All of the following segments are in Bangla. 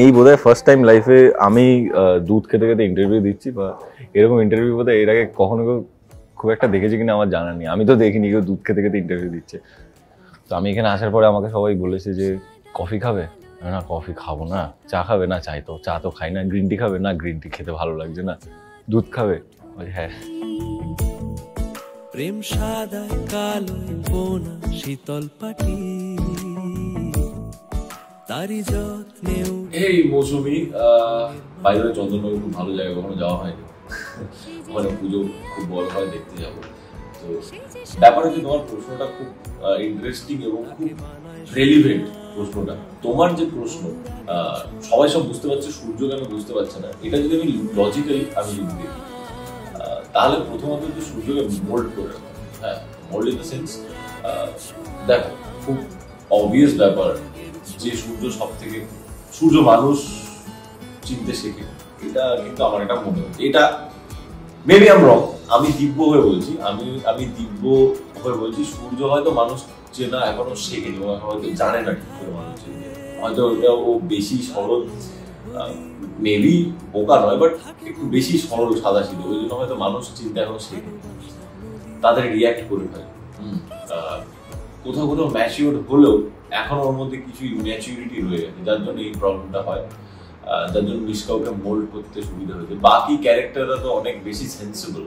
এই বোধহয় ফার্স্ট টাইম লাইফে আমি দুধ খেতে খেতে ইন্টারভিউ দিচ্ছি, বা এরকম ইন্টারভিউ বোধহয় এর আগে কখনো খুব একটা দেখেছি কিনা আমার জানা নেই। আমি তো দেখিনি কেউ দুধ খেতে খেতে ইন্টারভিউ দিচ্ছে। তো আমি এখানে আসার পরে আমাকে সবাই বলেছে যে কফি খাবে, না কফি খাবো না। চা খাবে, না চাই তো চা তো খাই না। গ্রিন টি খাবে, না গ্রিন টি খেতে ভালো লাগছে না। দুধ খাবে, হ্যাঁ। প্রেম সাদায় কালোয় বোনা শীতল পাটি, তারি যত্নে। এই মৌসুমি বাইরে চন্দননগর খুব ভালো জায়গা, কখনো যাওয়া হয়নি। ওখানে পুজো খুব বড় হয়, দেখতে যাবো। তো ব্যাপার হচ্ছে তোমার প্রশ্নটা খুব ইন্টারেস্টিং এবং খুব রেলিভেন্ট প্রশ্নটা। তোমার যে প্রশ্ন সবাই সব বুঝতে পারছে, সূর্য কেন বুঝতে পারছে না, এটা যদি আমি লজিক্যালি আমি দেখি তাহলে প্রথমত যে সূর্যকে মোল্ড করে, হ্যাঁ মোল্ড ইন দ্য সেন্স, দেখো খুব অবভিয়াস ব্যাপার যে সূর্য মানুষ চিনতে শেখে, এটা কিন্তু আমার এটা মনে হয়। এটা মেবি আম রং, আমি দিব্য হয়ে বলছি, আমি দিব্য হয়ে বলছি সূর্য হয়তো মানুষ চেনা এখনো শেখেনি, হয়তো জানে না ঠিক করে মানুষ চিনতে। হয়তো ওটা ও বেশি সরল, মেবি বোকা নয়, বাট একটু বেশি সরল সাদা ছিল, ওই জন্য হয়তো মানুষ চিন্তা এখনো শেখেনি, তাদের রিয়াক্ট করে ফেলে। কোথাও কোথাও ম্যাচিউর হলেও এখন ওর মধ্যে কিছু ম্যাচিউরিটি রয়ে গেছে, যার জন্য এই প্রবলেমটা হয়, যার জন্য মিশকাওকে মোল্ড করতে সুবিধা হয়েছে। বাকি ক্যারেক্টাররা তো অনেক বেশি সেন্সিবল।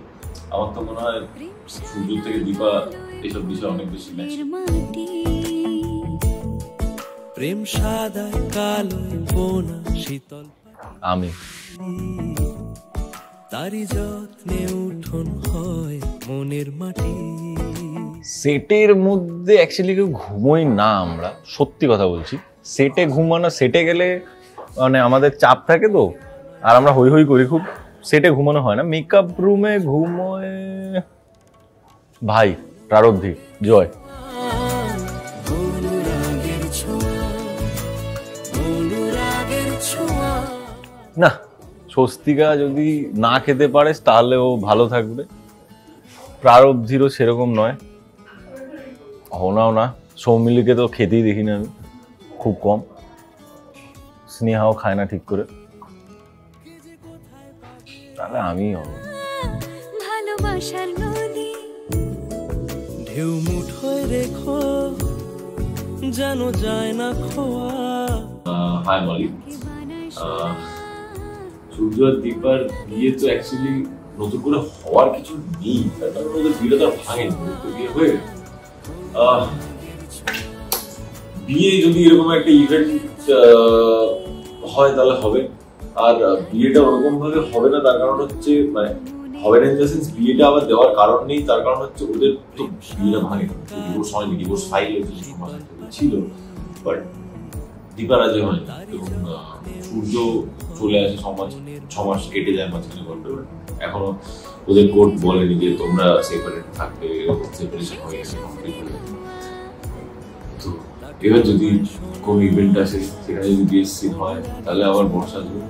আমার তো মনে হয় সূর্য থেকে দীপা এসব বিষয়ে অনেক বেশি প্রেম সাদায় কালোয় বোনা শীতল আমি তারি যত্নে উঠোন হয় মনের মাটি। সেটের মধ্যে অ্যাকচুয়ালি কেউ ঘুমোই না, আমরা সত্যি কথা বলছি। সেটে ঘুমানো, সেটে গেলে মানে আমাদের চাপ থাকে তো, আর আমরা হই হই করি খুব, সেটে ঘুমানো হয় না। মেকআপ রুমে ঘুমোয় ভাই প্রারব্ধি, জয়। না, স্বস্তিকা যদি না খেতে পারে তাহলে ও ভালো থাকবে। প্রারব্ধিরও সেরকম নয়, হনাও না। সৌমিলিকে তো খেতেই দেখি না আমি, খুব কম। স্নেহাও খায় না ঠিক করে, তাহলে আমি ভালোবাসার নদী ঢেউ মুঠোয় রেখো, জানো যায় না খোয়া। হাই মলি, সূর্য আর দীপার বিয়ে তো অ্যাকচুয়ালি নতুন করে হওয়ার কিছু নেই, তার কারণ ওদের বিয়েটা তো ভাঙেনি, বিয়ে হয়ে বিয়ে যদি এরকম একটা ইভেন্ট হয় তাহলে হবে। আর বিয়েটা ওরকম ভাবে হবে না, তার কারণ হচ্ছে মানে হবে না ইন দ্য সেন্স বিয়েটা আবার দেওয়ার কারণ নেই, তার কারণ হচ্ছে ওদের তো বিয়েটা ভাঙেনি, ডিভোর্স হয়নি, ডিভোর্স ফাইল ছিল, বাট দীপা রাজি হয়নি। এবং সূর্য চলে আসে, 6 মাস কেটে যায় মাঝখানে গল্পে, এখনো ওদের কোর্ট বলেনি যে তোমরা সেপারেট থাকবে, এরকম সেপারেশন হয়ে গেছে কমপ্লিট হয়ে গেছে। তো এবার যদি কোন ইভেন্ট আসে, সেখানে যদি বিয়ের সিন হয়, তাহলে আবার বর্ষা দেবে।